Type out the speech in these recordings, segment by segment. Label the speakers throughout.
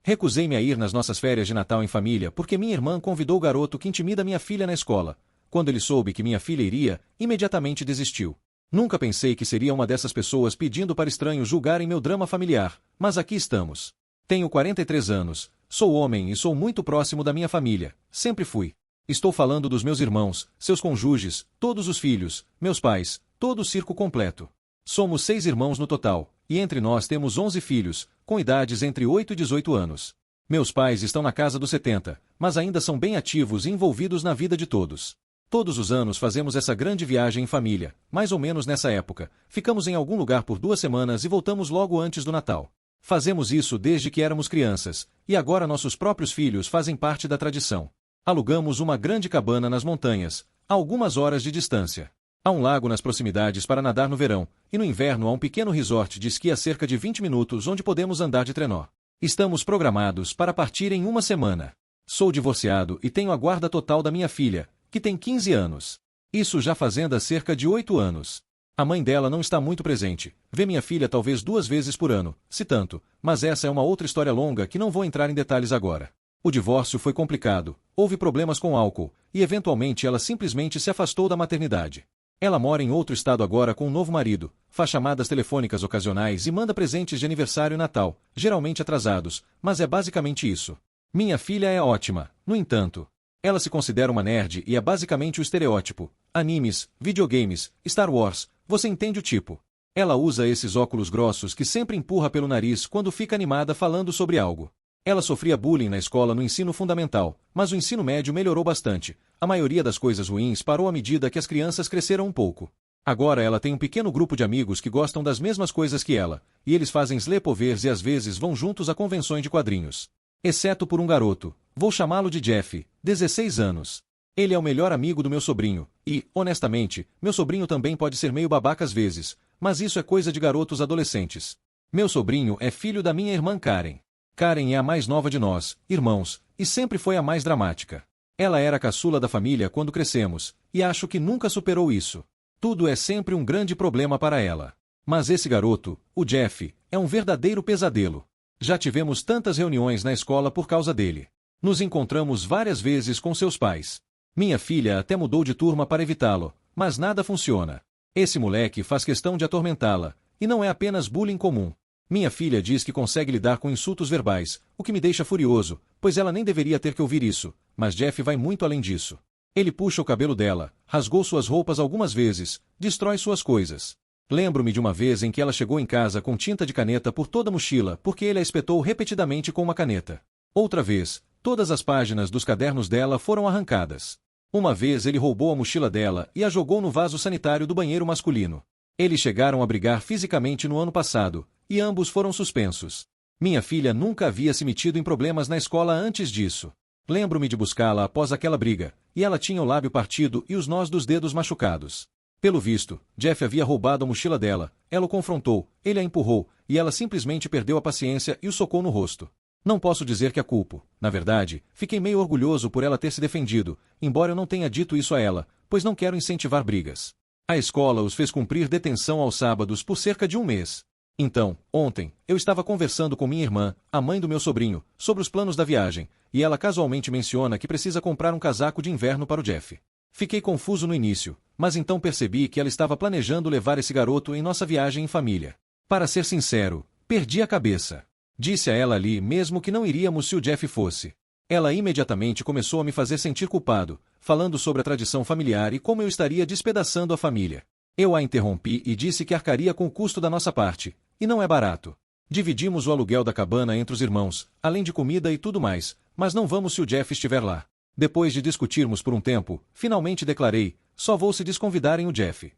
Speaker 1: Recusei-me a ir nas nossas férias de Natal em família porque minha irmã convidou o garoto que intimida minha filha na escola. Quando ele soube que minha filha iria, imediatamente desistiu. Nunca pensei que seria uma dessas pessoas pedindo para estranhos julgarem meu drama familiar, mas aqui estamos. Tenho 43 anos, sou homem e sou muito próximo da minha família, sempre fui. Estou falando dos meus irmãos, seus cônjuges, todos os filhos, meus pais, todo o circo completo. Somos 6 irmãos no total, e entre nós temos 11 filhos, com idades entre 8 e 18 anos. Meus pais estão na casa dos 70, mas ainda são bem ativos e envolvidos na vida de todos. Todos os anos fazemos essa grande viagem em família, mais ou menos nessa época. Ficamos em algum lugar por 2 semanas e voltamos logo antes do Natal. Fazemos isso desde que éramos crianças, e agora nossos próprios filhos fazem parte da tradição. Alugamos uma grande cabana nas montanhas, a algumas horas de distância. Há um lago nas proximidades para nadar no verão, e no inverno há um pequeno resort de esqui a cerca de 20 minutos onde podemos andar de trenó. Estamos programados para partir em 1 semana. Sou divorciado e tenho a guarda total da minha filha, que tem 15 anos. Isso já fazendo cerca de 8 anos. A mãe dela não está muito presente, vê minha filha talvez 2 vezes por ano, se tanto, mas essa é uma outra história longa que não vou entrar em detalhes agora. O divórcio foi complicado, houve problemas com álcool, e eventualmente ela simplesmente se afastou da maternidade. Ela mora em outro estado agora com um novo marido, faz chamadas telefônicas ocasionais e manda presentes de aniversário e Natal, geralmente atrasados, mas é basicamente isso. Minha filha é ótima, no entanto. Ela se considera uma nerd e é basicamente o estereótipo. Animes, videogames, Star Wars, você entende o tipo. Ela usa esses óculos grossos que sempre empurra pelo nariz quando fica animada falando sobre algo. Ela sofria bullying na escola no ensino fundamental, mas o ensino médio melhorou bastante. A maioria das coisas ruins parou à medida que as crianças cresceram um pouco. Agora ela tem um pequeno grupo de amigos que gostam das mesmas coisas que ela, e eles fazem sleepovers e às vezes vão juntos a convenções de quadrinhos. Exceto por um garoto, vou chamá-lo de Jeff, 16 anos. Ele é o melhor amigo do meu sobrinho, e, honestamente, meu sobrinho também pode ser meio babaca às vezes, mas isso é coisa de garotos adolescentes. Meu sobrinho é filho da minha irmã Karen. Karen é a mais nova de nós, irmãos, e sempre foi a mais dramática. Ela era a caçula da família quando crescemos, e acho que nunca superou isso. Tudo é sempre um grande problema para ela. Mas esse garoto, o Jeff, é um verdadeiro pesadelo. Já tivemos tantas reuniões na escola por causa dele. Nos encontramos várias vezes com seus pais. Minha filha até mudou de turma para evitá-lo, mas nada funciona. Esse moleque faz questão de atormentá-la, e não é apenas bullying comum. Minha filha diz que consegue lidar com insultos verbais, o que me deixa furioso, pois ela nem deveria ter que ouvir isso, mas Jeff vai muito além disso. Ele puxa o cabelo dela, rasgou suas roupas algumas vezes, destrói suas coisas. Lembro-me de uma vez em que ela chegou em casa com tinta de caneta por toda a mochila porque ele a espetou repetidamente com uma caneta. Outra vez, todas as páginas dos cadernos dela foram arrancadas. Uma vez ele roubou a mochila dela e a jogou no vaso sanitário do banheiro masculino. Eles chegaram a brigar fisicamente no ano passado, e ambos foram suspensos. Minha filha nunca havia se metido em problemas na escola antes disso. Lembro-me de buscá-la após aquela briga, e ela tinha o lábio partido e os nós dos dedos machucados. Pelo visto, Jeff havia roubado a mochila dela, ela o confrontou, ele a empurrou, e ela simplesmente perdeu a paciência e o socou no rosto. Não posso dizer que a culpo. Na verdade, fiquei meio orgulhoso por ela ter se defendido, embora eu não tenha dito isso a ela, pois não quero incentivar brigas. A escola os fez cumprir detenção aos sábados por cerca de 1 mês. Então, ontem, eu estava conversando com minha irmã, a mãe do meu sobrinho, sobre os planos da viagem, e ela casualmente menciona que precisa comprar um casaco de inverno para o Jeff. Fiquei confuso no início, mas então percebi que ela estava planejando levar esse garoto em nossa viagem em família. Para ser sincero, perdi a cabeça. Disse a ela ali mesmo que não iríamos se o Jeff fosse. Ela imediatamente começou a me fazer sentir culpado, falando sobre a tradição familiar e como eu estaria despedaçando a família. Eu a interrompi e disse que arcaria com o custo da nossa parte, e não é barato. Dividimos o aluguel da cabana entre os irmãos, além de comida e tudo mais, mas não vamos se o Jeff estiver lá. Depois de discutirmos por um tempo, finalmente declarei, só vou se desconvidarem o Jeff.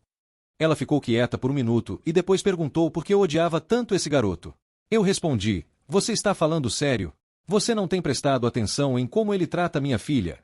Speaker 1: Ela ficou quieta por 1 minuto e depois perguntou por que eu odiava tanto esse garoto. Eu respondi, você está falando sério? Você não tem prestado atenção em como ele trata minha filha?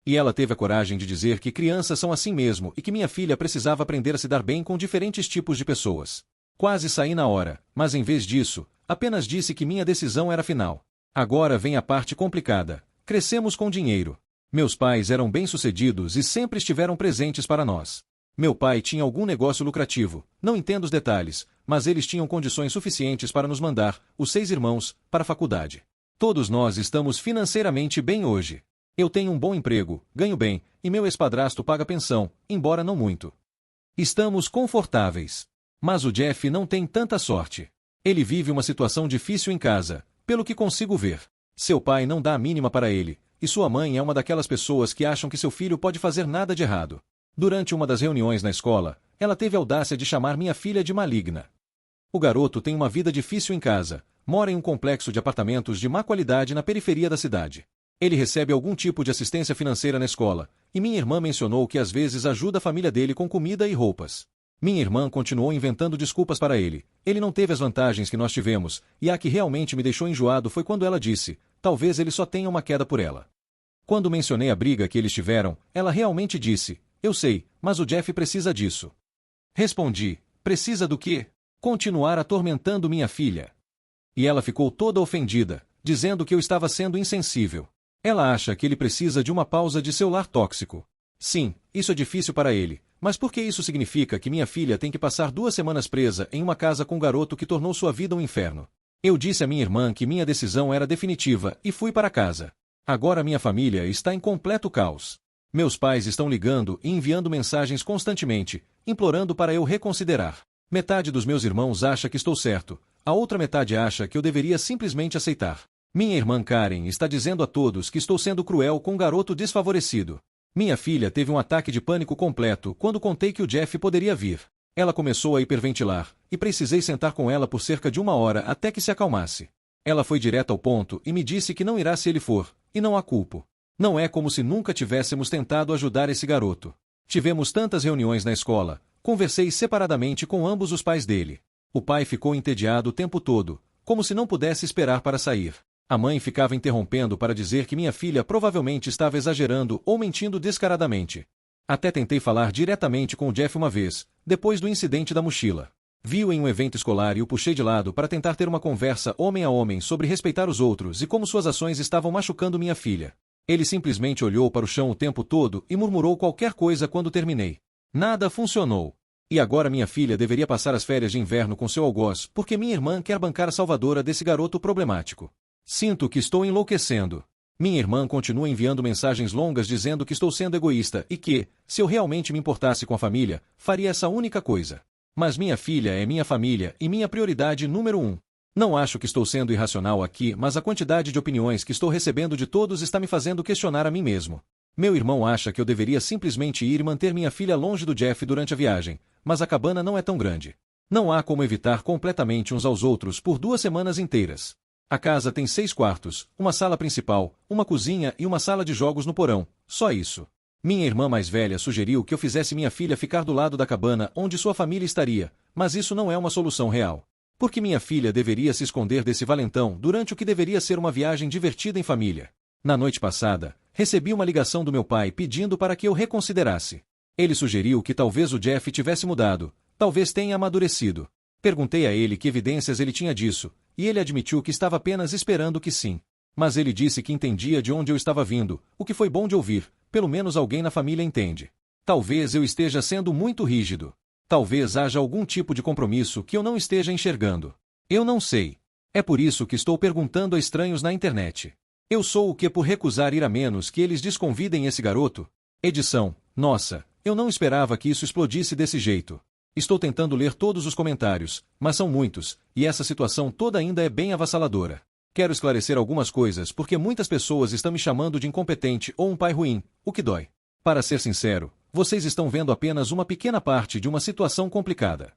Speaker 1: E ela teve a coragem de dizer que crianças são assim mesmo e que minha filha precisava aprender a se dar bem com diferentes tipos de pessoas. Quase saí na hora, mas em vez disso, apenas disse que minha decisão era final. Agora vem a parte complicada. Crescemos com dinheiro. Meus pais eram bem-sucedidos e sempre estiveram presentes para nós. Meu pai tinha algum negócio lucrativo, não entendo os detalhes, mas eles tinham condições suficientes para nos mandar, os 6 irmãos, para a faculdade. Todos nós estamos financeiramente bem hoje. Eu tenho um bom emprego, ganho bem, e meu ex-padrasto paga pensão, embora não muito. Estamos confortáveis. Mas o Jeff não tem tanta sorte. Ele vive uma situação difícil em casa, pelo que consigo ver. Seu pai não dá a mínima para ele, e sua mãe é uma daquelas pessoas que acham que seu filho pode fazer nada de errado. Durante uma das reuniões na escola, ela teve a audácia de chamar minha filha de maligna. O garoto tem uma vida difícil em casa, mora em um complexo de apartamentos de má qualidade na periferia da cidade. Ele recebe algum tipo de assistência financeira na escola, e minha irmã mencionou que às vezes ajuda a família dele com comida e roupas. Minha irmã continuou inventando desculpas para ele. Ele não teve as vantagens que nós tivemos, e a que realmente me deixou enjoado foi quando ela disse, talvez ele só tenha uma queda por ela. Quando mencionei a briga que eles tiveram, ela realmente disse, eu sei, mas o Jeff precisa disso. Respondi, precisa do quê? Continuar atormentando minha filha. E ela ficou toda ofendida, dizendo que eu estava sendo insensível. Ela acha que ele precisa de uma pausa de seu lar tóxico. Sim, isso é difícil para ele, mas por que isso significa que minha filha tem que passar 2 semanas presa em uma casa com um garoto que tornou sua vida um inferno? Eu disse à minha irmã que minha decisão era definitiva e fui para casa. Agora minha família está em completo caos. Meus pais estão ligando e enviando mensagens constantemente, implorando para eu reconsiderar. Metade dos meus irmãos acha que estou certo, a outra metade acha que eu deveria simplesmente aceitar. Minha irmã Karen está dizendo a todos que estou sendo cruel com um garoto desfavorecido. Minha filha teve um ataque de pânico completo quando contei que o Jeff poderia vir. Ela começou a hiperventilar, e precisei sentar com ela por cerca de 1 hora até que se acalmasse. Ela foi direto ao ponto e me disse que não irá se ele for, e não a culpo. Não é como se nunca tivéssemos tentado ajudar esse garoto. Tivemos tantas reuniões na escola, conversei separadamente com ambos os pais dele. O pai ficou entediado o tempo todo, como se não pudesse esperar para sair. A mãe ficava interrompendo para dizer que minha filha provavelmente estava exagerando ou mentindo descaradamente. Até tentei falar diretamente com o Jeff uma vez, depois do incidente da mochila. Vi-o em um evento escolar e o puxei de lado para tentar ter uma conversa homem a homem sobre respeitar os outros e como suas ações estavam machucando minha filha. Ele simplesmente olhou para o chão o tempo todo e murmurou qualquer coisa quando terminei. Nada funcionou. E agora minha filha deveria passar as férias de inverno com seu algoz porque minha irmã quer bancar a salvadora desse garoto problemático. Sinto que estou enlouquecendo. Minha irmã continua enviando mensagens longas dizendo que estou sendo egoísta e que, se eu realmente me importasse com a família, faria essa única coisa. Mas minha filha é minha família e minha prioridade número 1. Não acho que estou sendo irracional aqui, mas a quantidade de opiniões que estou recebendo de todos está me fazendo questionar a mim mesmo. Meu irmão acha que eu deveria simplesmente ir e manter minha filha longe do Jeff durante a viagem, mas a cabana não é tão grande. Não há como evitar completamente uns aos outros por 2 semanas inteiras. A casa tem 6 quartos, uma sala principal, uma cozinha e uma sala de jogos no porão, só isso. Minha irmã mais velha sugeriu que eu fizesse minha filha ficar do lado da cabana onde sua família estaria, mas isso não é uma solução real. Porque minha filha deveria se esconder desse valentão durante o que deveria ser uma viagem divertida em família. Na noite passada, recebi uma ligação do meu pai pedindo para que eu reconsiderasse. Ele sugeriu que talvez o Jeff tivesse mudado, talvez tenha amadurecido. Perguntei a ele que evidências ele tinha disso, e ele admitiu que estava apenas esperando que sim. Mas ele disse que entendia de onde eu estava vindo, o que foi bom de ouvir, pelo menos alguém na família entende. Talvez eu esteja sendo muito rígido. Talvez haja algum tipo de compromisso que eu não esteja enxergando. Eu não sei. É por isso que estou perguntando a estranhos na internet. Eu sou o que por recusar ir a menos que eles desconvidem esse garoto? Edição, nossa, eu não esperava que isso explodisse desse jeito. Estou tentando ler todos os comentários, mas são muitos, e essa situação toda ainda é bem avassaladora. Quero esclarecer algumas coisas porque muitas pessoas estão me chamando de incompetente ou um pai ruim, o que dói. Para ser sincero, vocês estão vendo apenas uma pequena parte de uma situação complicada.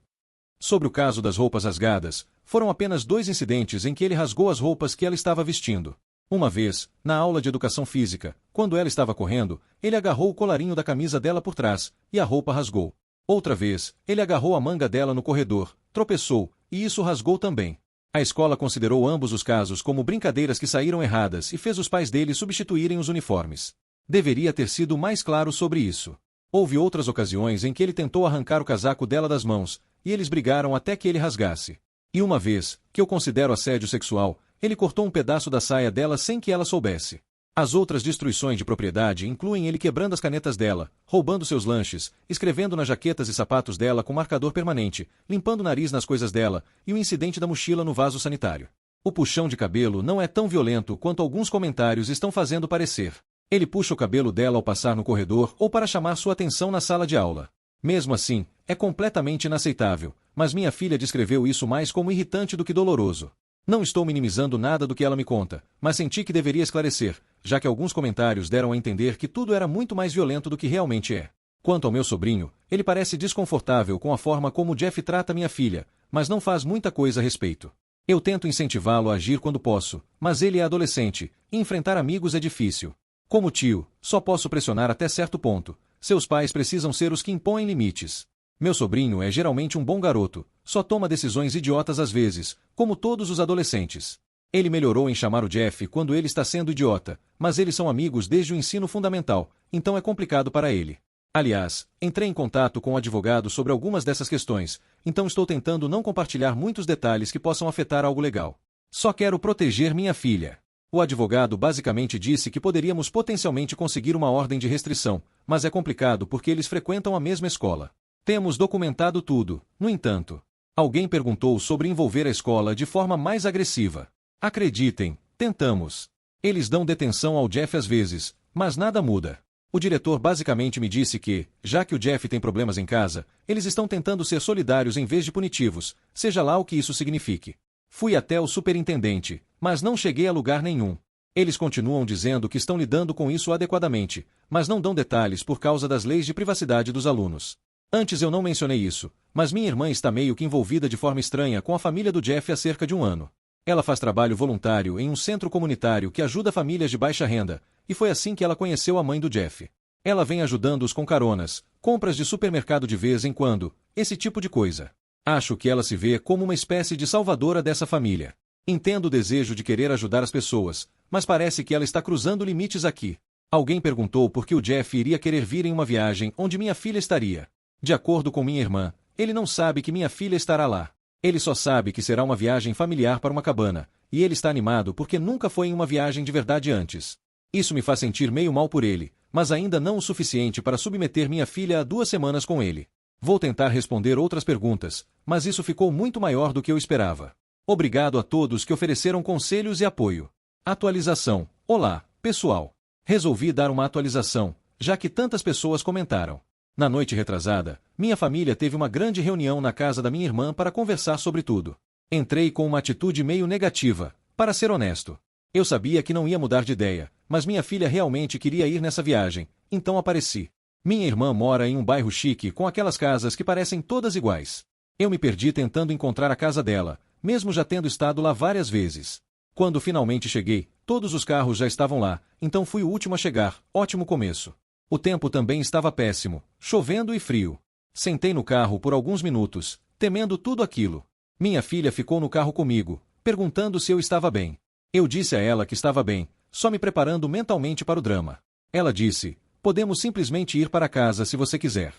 Speaker 1: Sobre o caso das roupas rasgadas, foram apenas 2 incidentes em que ele rasgou as roupas que ela estava vestindo. Uma vez, na aula de educação física, quando ela estava correndo, ele agarrou o colarinho da camisa dela por trás, e a roupa rasgou. Outra vez, ele agarrou a manga dela no corredor, tropeçou, e isso rasgou também. A escola considerou ambos os casos como brincadeiras que saíram erradas e fez os pais dele substituírem os uniformes. Deveria ter sido mais claro sobre isso. Houve outras ocasiões em que ele tentou arrancar o casaco dela das mãos, e eles brigaram até que ele rasgasse. E uma vez, que eu considero assédio sexual, ele cortou um pedaço da saia dela sem que ela soubesse. As outras destruições de propriedade incluem ele quebrando as canetas dela, roubando seus lanches, escrevendo nas jaquetas e sapatos dela com marcador permanente, limpando o nariz nas coisas dela, e o incidente da mochila no vaso sanitário. O puxão de cabelo não é tão violento quanto alguns comentários estão fazendo parecer. Ele puxa o cabelo dela ao passar no corredor ou para chamar sua atenção na sala de aula. Mesmo assim, é completamente inaceitável, mas minha filha descreveu isso mais como irritante do que doloroso. Não estou minimizando nada do que ela me conta, mas senti que deveria esclarecer, já que alguns comentários deram a entender que tudo era muito mais violento do que realmente é. Quanto ao meu sobrinho, ele parece desconfortável com a forma como Jeff trata minha filha, mas não faz muita coisa a respeito. Eu tento incentivá-lo a agir quando posso, mas ele é adolescente, e enfrentar amigos é difícil. Como tio, só posso pressionar até certo ponto. Seus pais precisam ser os que impõem limites. Meu sobrinho é geralmente um bom garoto, só toma decisões idiotas às vezes, como todos os adolescentes. Ele melhorou em chamar o Jeff quando ele está sendo idiota, mas eles são amigos desde o ensino fundamental, então é complicado para ele. Aliás, entrei em contato com o advogado sobre algumas dessas questões, então estou tentando não compartilhar muitos detalhes que possam afetar algo legal. Só quero proteger minha filha. O advogado basicamente disse que poderíamos potencialmente conseguir uma ordem de restrição, mas é complicado porque eles frequentam a mesma escola. Temos documentado tudo, no entanto. Alguém perguntou sobre envolver a escola de forma mais agressiva. Acreditem, tentamos. Eles dão detenção ao Jeff às vezes, mas nada muda. O diretor basicamente me disse que, já que o Jeff tem problemas em casa, eles estão tentando ser solidários em vez de punitivos, seja lá o que isso signifique. Fui até o superintendente, mas não cheguei a lugar nenhum. Eles continuam dizendo que estão lidando com isso adequadamente, mas não dão detalhes por causa das leis de privacidade dos alunos. Antes eu não mencionei isso, mas minha irmã está meio que envolvida de forma estranha com a família do Jeff há cerca de um ano. Ela faz trabalho voluntário em um centro comunitário que ajuda famílias de baixa renda, e foi assim que ela conheceu a mãe do Jeff. Ela vem ajudando-os com caronas, compras de supermercado de vez em quando, esse tipo de coisa. Acho que ela se vê como uma espécie de salvadora dessa família. Entendo o desejo de querer ajudar as pessoas, mas parece que ela está cruzando limites aqui. Alguém perguntou por que o Jeff iria querer vir em uma viagem onde minha filha estaria. De acordo com minha irmã, ele não sabe que minha filha estará lá. Ele só sabe que será uma viagem familiar para uma cabana, e ele está animado porque nunca foi em uma viagem de verdade antes. Isso me faz sentir meio mal por ele, mas ainda não o suficiente para submeter minha filha a 2 semanas com ele. Vou tentar responder outras perguntas, mas isso ficou muito maior do que eu esperava. Obrigado a todos que ofereceram conselhos e apoio. Atualização. Olá, pessoal. Resolvi dar uma atualização, já que tantas pessoas comentaram. Na noite retrasada, minha família teve uma grande reunião na casa da minha irmã para conversar sobre tudo. Entrei com uma atitude meio negativa, para ser honesto. Eu sabia que não ia mudar de ideia, mas minha filha realmente queria ir nessa viagem, então apareci. Minha irmã mora em um bairro chique com aquelas casas que parecem todas iguais. Eu me perdi tentando encontrar a casa dela, mesmo já tendo estado lá várias vezes. Quando finalmente cheguei, todos os carros já estavam lá, então fui o último a chegar, ótimo começo. O tempo também estava péssimo, chovendo e frio. Sentei no carro por alguns minutos, temendo tudo aquilo. Minha filha ficou no carro comigo, perguntando se eu estava bem. Eu disse a ela que estava bem, só me preparando mentalmente para o drama. Ela disse: podemos simplesmente ir para casa se você quiser.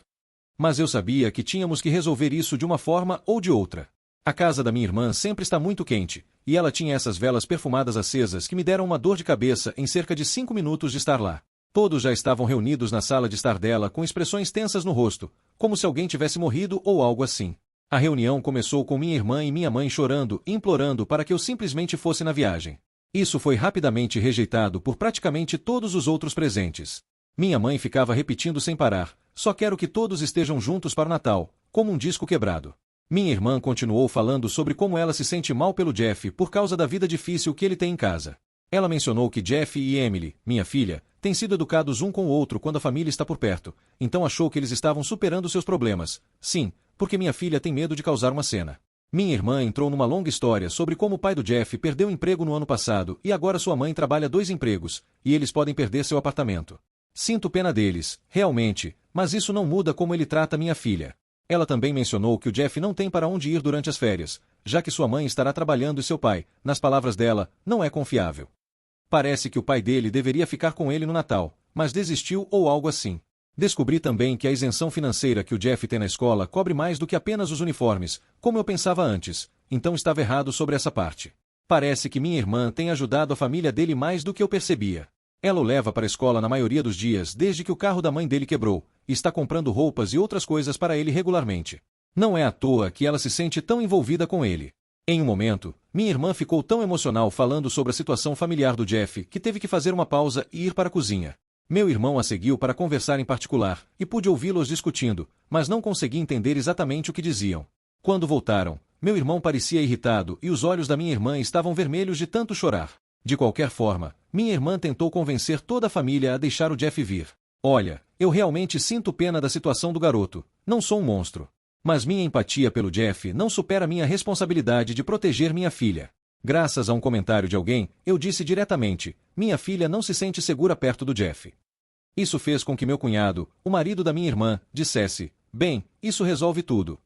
Speaker 1: Mas eu sabia que tínhamos que resolver isso de uma forma ou de outra. A casa da minha irmã sempre está muito quente, e ela tinha essas velas perfumadas acesas que me deram uma dor de cabeça em cerca de 5 minutos de estar lá. Todos já estavam reunidos na sala de estar dela com expressões tensas no rosto, como se alguém tivesse morrido ou algo assim. A reunião começou com minha irmã e minha mãe chorando e implorando para que eu simplesmente fosse na viagem. Isso foi rapidamente rejeitado por praticamente todos os outros presentes. Minha mãe ficava repetindo sem parar: só quero que todos estejam juntos para o Natal, como um disco quebrado. Minha irmã continuou falando sobre como ela se sente mal pelo Jeff por causa da vida difícil que ele tem em casa. Ela mencionou que Jeff e Emily, minha filha, têm sido educados um com o outro quando a família está por perto, então achou que eles estavam superando seus problemas. Sim, porque minha filha tem medo de causar uma cena. Minha irmã entrou numa longa história sobre como o pai do Jeff perdeu o emprego no ano passado e agora sua mãe trabalha 2 empregos, e eles podem perder seu apartamento. Sinto pena deles, realmente, mas isso não muda como ele trata minha filha. Ela também mencionou que o Jeff não tem para onde ir durante as férias, já que sua mãe estará trabalhando e seu pai, nas palavras dela, não é confiável. Parece que o pai dele deveria ficar com ele no Natal, mas desistiu ou algo assim. Descobri também que a isenção financeira que o Jeff tem na escola cobre mais do que apenas os uniformes, como eu pensava antes, então estava errado sobre essa parte. Parece que minha irmã tem ajudado a família dele mais do que eu percebia. Ela o leva para a escola na maioria dos dias desde que o carro da mãe dele quebrou, e está comprando roupas e outras coisas para ele regularmente. Não é à toa que ela se sente tão envolvida com ele. Em um momento, minha irmã ficou tão emocional falando sobre a situação familiar do Jeff que teve que fazer uma pausa e ir para a cozinha. Meu irmão a seguiu para conversar em particular, e pude ouvi-los discutindo, mas não consegui entender exatamente o que diziam. Quando voltaram, meu irmão parecia irritado e os olhos da minha irmã estavam vermelhos de tanto chorar. De qualquer forma, minha irmã tentou convencer toda a família a deixar o Jeff vir. Olha, eu realmente sinto pena da situação do garoto, não sou um monstro. Mas minha empatia pelo Jeff não supera minha responsabilidade de proteger minha filha. Graças a um comentário de alguém, eu disse diretamente, minha filha não se sente segura perto do Jeff. Isso fez com que meu cunhado, o marido da minha irmã, dissesse, bem, isso resolve tudo.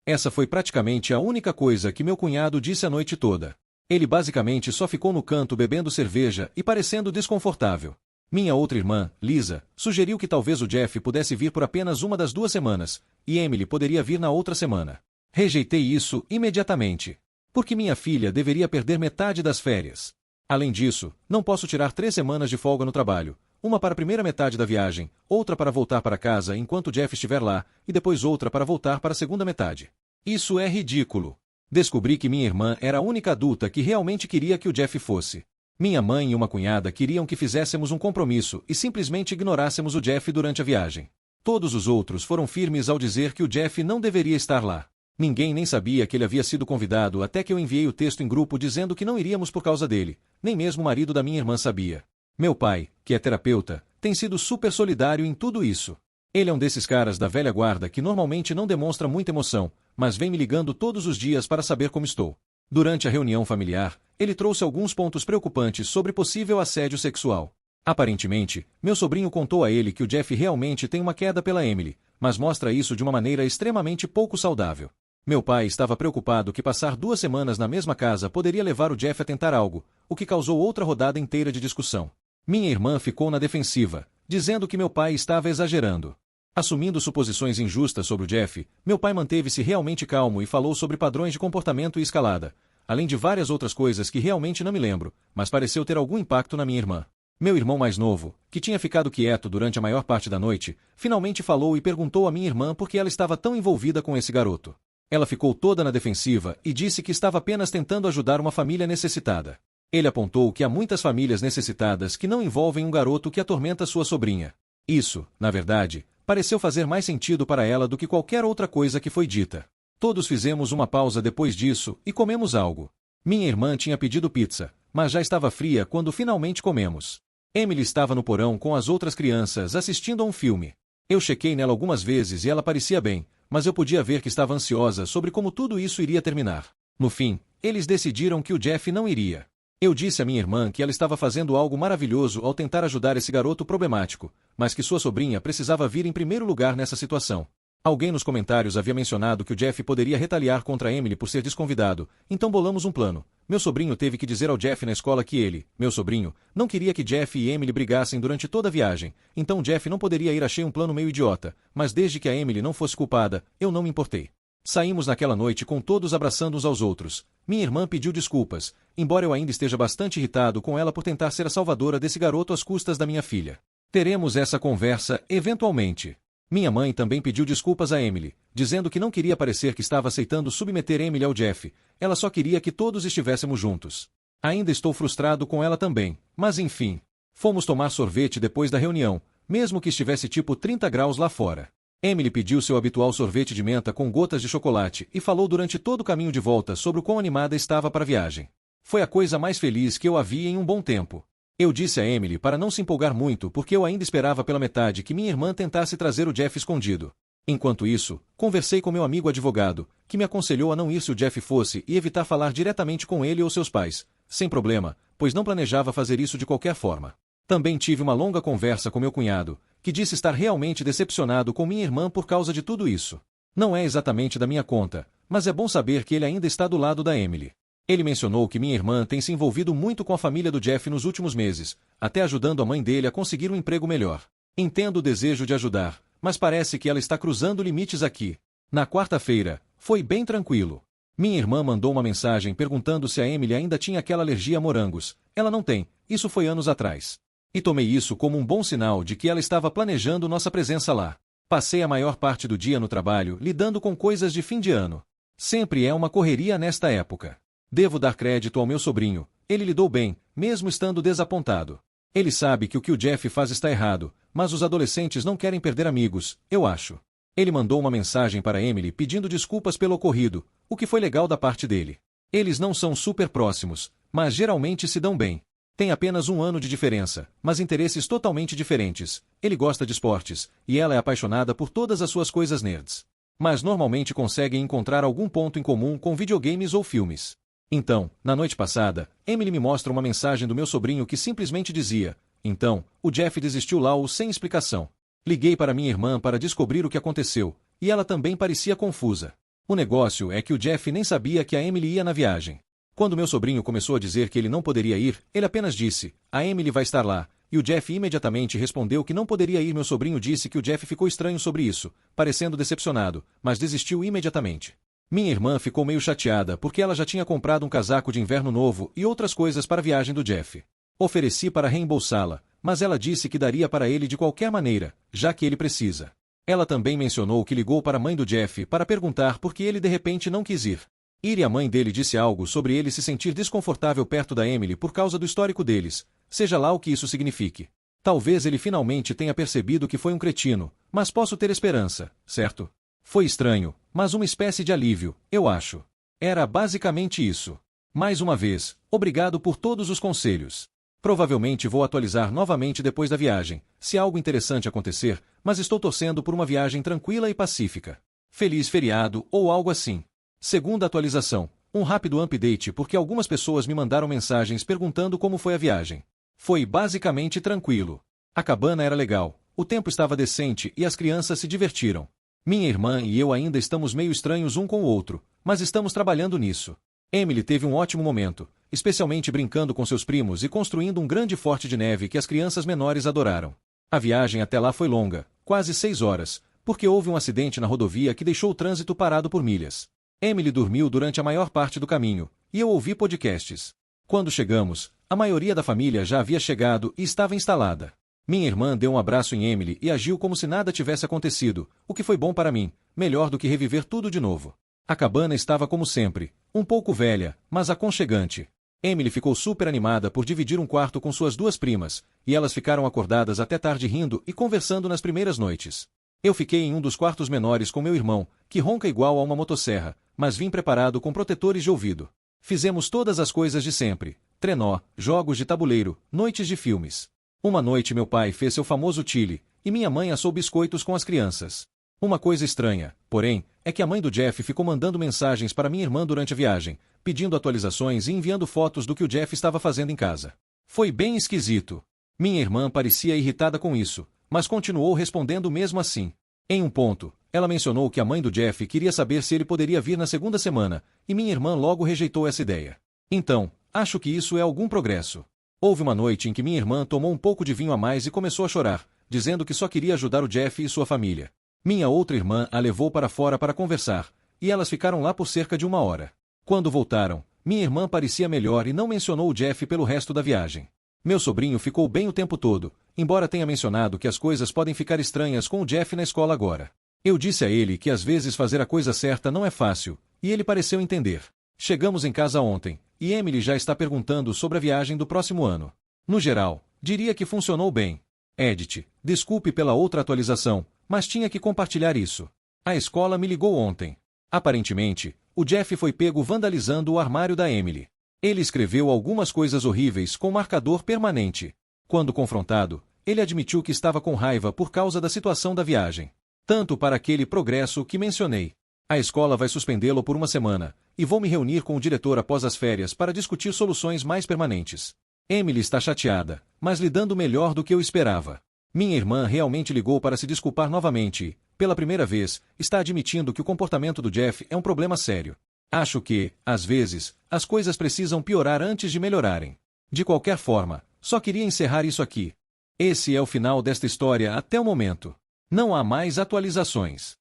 Speaker 1: Essa foi praticamente a única coisa que meu cunhado disse a noite toda. Ele basicamente só ficou no canto bebendo cerveja e parecendo desconfortável. Minha outra irmã, Lisa, sugeriu que talvez o Jeff pudesse vir por apenas uma das 2 semanas, e Emily poderia vir na outra semana. Rejeitei isso imediatamente. Porque minha filha deveria perder metade das férias. Além disso, não posso tirar 3 semanas de folga no trabalho, uma para a primeira metade da viagem, outra para voltar para casa enquanto Jeff estiver lá, e depois outra para voltar para a segunda metade. Isso é ridículo. Descobri que minha irmã era a única adulta que realmente queria que o Jeff fosse. Minha mãe e uma cunhada queriam que fizéssemos um compromisso e simplesmente ignorássemos o Jeff durante a viagem. Todos os outros foram firmes ao dizer que o Jeff não deveria estar lá. Ninguém nem sabia que ele havia sido convidado até que eu enviei o texto em grupo dizendo que não iríamos por causa dele, nem mesmo o marido da minha irmã sabia. Meu pai, que é terapeuta, tem sido super solidário em tudo isso. Ele é um desses caras da velha guarda que normalmente não demonstra muita emoção, mas vem me ligando todos os dias para saber como estou. Durante a reunião familiar, ele trouxe alguns pontos preocupantes sobre possível assédio sexual. Aparentemente, meu sobrinho contou a ele que o Jeff realmente tem uma queda pela Emily, mas mostra isso de uma maneira extremamente pouco saudável. Meu pai estava preocupado que passar 2 semanas na mesma casa poderia levar o Jeff a tentar algo, o que causou outra rodada inteira de discussão. Minha irmã ficou na defensiva, dizendo que meu pai estava exagerando. Assumindo suposições injustas sobre o Jeff, meu pai manteve-se realmente calmo e falou sobre padrões de comportamento e escalada, além de várias outras coisas que realmente não me lembro, mas pareceu ter algum impacto na minha irmã. Meu irmão mais novo, que tinha ficado quieto durante a maior parte da noite, finalmente falou e perguntou à minha irmã por que ela estava tão envolvida com esse garoto. Ela ficou toda na defensiva e disse que estava apenas tentando ajudar uma família necessitada. Ele apontou que há muitas famílias necessitadas que não envolvem um garoto que atormenta sua sobrinha. Isso, na verdade, pareceu fazer mais sentido para ela do que qualquer outra coisa que foi dita. Todos fizemos uma pausa depois disso e comemos algo. Minha irmã tinha pedido pizza, mas já estava fria quando finalmente comemos. Emily estava no porão com as outras crianças assistindo a um filme. Eu chequei nela algumas vezes e ela parecia bem, mas eu podia ver que estava ansiosa sobre como tudo isso iria terminar. No fim, eles decidiram que o Jeff não iria. Eu disse à minha irmã que ela estava fazendo algo maravilhoso ao tentar ajudar esse garoto problemático, mas que sua sobrinha precisava vir em primeiro lugar nessa situação. Alguém nos comentários havia mencionado que o Jeff poderia retaliar contra Emily por ser desconvidado, então bolamos um plano. Meu sobrinho teve que dizer ao Jeff na escola que ele, meu sobrinho, não queria que Jeff e Emily brigassem durante toda a viagem, então Jeff não poderia ir. Achei um plano meio idiota, mas desde que a Emily não fosse culpada, eu não me importei. Saímos naquela noite com todos abraçando uns aos outros. Minha irmã pediu desculpas, embora eu ainda esteja bastante irritado com ela por tentar ser a salvadora desse garoto às custas da minha filha. Teremos essa conversa eventualmente. Minha mãe também pediu desculpas a Emily, dizendo que não queria parecer que estava aceitando submeter Emily ao Jeff, ela só queria que todos estivéssemos juntos. Ainda estou frustrado com ela também, mas enfim. Fomos tomar sorvete depois da reunião, mesmo que estivesse tipo 30 graus lá fora. Emily pediu seu habitual sorvete de menta com gotas de chocolate e falou durante todo o caminho de volta sobre o quão animada estava para a viagem. Foi a coisa mais feliz que eu a vi em um bom tempo. Eu disse a Emily para não se empolgar muito porque eu ainda esperava pela metade que minha irmã tentasse trazer o Jeff escondido. Enquanto isso, conversei com meu amigo advogado, que me aconselhou a não ir se o Jeff fosse e evitar falar diretamente com ele ou seus pais, sem problema, pois não planejava fazer isso de qualquer forma. Também tive uma longa conversa com meu cunhado, que disse estar realmente decepcionado com minha irmã por causa de tudo isso. Não é exatamente da minha conta, mas é bom saber que ele ainda está do lado da Emily. Ele mencionou que minha irmã tem se envolvido muito com a família do Jeff nos últimos meses, até ajudando a mãe dele a conseguir um emprego melhor. Entendo o desejo de ajudar, mas parece que ela está cruzando limites aqui. Na quarta-feira, foi bem tranquilo. Minha irmã mandou uma mensagem perguntando se a Emily ainda tinha aquela alergia a morangos. Ela não tem, isso foi anos atrás. E tomei isso como um bom sinal de que ela estava planejando nossa presença lá. Passei a maior parte do dia no trabalho lidando com coisas de fim de ano. Sempre é uma correria nesta época. Devo dar crédito ao meu sobrinho, ele lidou bem, mesmo estando desapontado. Ele sabe que o Jeff faz está errado, mas os adolescentes não querem perder amigos, eu acho. Ele mandou uma mensagem para Emily pedindo desculpas pelo ocorrido, o que foi legal da parte dele. Eles não são super próximos, mas geralmente se dão bem. Tem apenas 1 ano de diferença, mas interesses totalmente diferentes. Ele gosta de esportes, e ela é apaixonada por todas as suas coisas nerds. Mas normalmente conseguem encontrar algum ponto em comum com videogames ou filmes. Então, na noite passada, Emily me mostra uma mensagem do meu sobrinho que simplesmente dizia: então, o Jeff desistiu lá ou sem explicação. Liguei para minha irmã para descobrir o que aconteceu, e ela também parecia confusa. O negócio é que o Jeff nem sabia que a Emily ia na viagem. Quando meu sobrinho começou a dizer que ele não poderia ir, ele apenas disse: a Emily vai estar lá, e o Jeff imediatamente respondeu que não poderia ir. Meu sobrinho disse que o Jeff ficou estranho sobre isso, parecendo decepcionado, mas desistiu imediatamente. Minha irmã ficou meio chateada porque ela já tinha comprado um casaco de inverno novo e outras coisas para a viagem do Jeff. Ofereci para reembolsá-la, mas ela disse que daria para ele de qualquer maneira, já que ele precisa. Ela também mencionou que ligou para a mãe do Jeff para perguntar por que ele de repente não quis ir. E a mãe dele disse algo sobre ele se sentir desconfortável perto da Emily por causa do histórico deles, seja lá o que isso signifique. Talvez ele finalmente tenha percebido que foi um cretino, mas posso ter esperança, certo? Foi estranho, mas uma espécie de alívio, eu acho. Era basicamente isso. Mais uma vez, obrigado por todos os conselhos. Provavelmente vou atualizar novamente depois da viagem, se algo interessante acontecer, mas estou torcendo por uma viagem tranquila e pacífica. Feliz feriado ou algo assim. Segunda atualização, um rápido update porque algumas pessoas me mandaram mensagens perguntando como foi a viagem. Foi basicamente tranquilo. A cabana era legal, o tempo estava decente e as crianças se divertiram. Minha irmã e eu ainda estamos meio estranhos um com o outro, mas estamos trabalhando nisso. Emily teve um ótimo momento, especialmente brincando com seus primos e construindo um grande forte de neve que as crianças menores adoraram. A viagem até lá foi longa, quase 6 horas, porque houve um acidente na rodovia que deixou o trânsito parado por milhas. Emily dormiu durante a maior parte do caminho, e eu ouvi podcasts. Quando chegamos, a maioria da família já havia chegado e estava instalada. Minha irmã deu um abraço em Emily e agiu como se nada tivesse acontecido, o que foi bom para mim, melhor do que reviver tudo de novo. A cabana estava como sempre, um pouco velha, mas aconchegante. Emily ficou super animada por dividir um quarto com suas 2 primas, e elas ficaram acordadas até tarde rindo e conversando nas primeiras noites. Eu fiquei em um dos quartos menores com meu irmão, que ronca igual a uma motosserra, mas vim preparado com protetores de ouvido. Fizemos todas as coisas de sempre: trenó, jogos de tabuleiro, noites de filmes. Uma noite meu pai fez seu famoso chili, e minha mãe assou biscoitos com as crianças. Uma coisa estranha, porém, é que a mãe do Jeff ficou mandando mensagens para minha irmã durante a viagem, pedindo atualizações e enviando fotos do que o Jeff estava fazendo em casa. Foi bem esquisito. Minha irmã parecia irritada com isso, mas continuou respondendo mesmo assim. Em um ponto, ela mencionou que a mãe do Jeff queria saber se ele poderia vir na segunda semana, e minha irmã logo rejeitou essa ideia. Então, acho que isso é algum progresso. Houve uma noite em que minha irmã tomou um pouco de vinho a mais e começou a chorar, dizendo que só queria ajudar o Jeff e sua família. Minha outra irmã a levou para fora para conversar, e elas ficaram lá por cerca de 1 hora. Quando voltaram, minha irmã parecia melhor e não mencionou o Jeff pelo resto da viagem. Meu sobrinho ficou bem o tempo todo, embora tenha mencionado que as coisas podem ficar estranhas com o Jeff na escola agora. Eu disse a ele que às vezes fazer a coisa certa não é fácil, e ele pareceu entender. Chegamos em casa ontem, e Emily já está perguntando sobre a viagem do próximo ano. No geral, diria que funcionou bem. Edith, desculpe pela outra atualização, mas tinha que compartilhar isso. A escola me ligou ontem. Aparentemente, o Jeff foi pego vandalizando o armário da Emily. Ele escreveu algumas coisas horríveis com marcador permanente. Quando confrontado, ele admitiu que estava com raiva por causa da situação da viagem. Tanto para aquele progresso que mencionei. A escola vai suspendê-lo por 1 semana, e vou me reunir com o diretor após as férias para discutir soluções mais permanentes. Emily está chateada, mas lidando melhor do que eu esperava. Minha irmã realmente ligou para se desculpar novamente e, pela primeira vez, está admitindo que o comportamento do Jeff é um problema sério. Acho que, às vezes, as coisas precisam piorar antes de melhorarem. De qualquer forma, só queria encerrar isso aqui. Esse é o final desta história até o momento. Não há mais atualizações.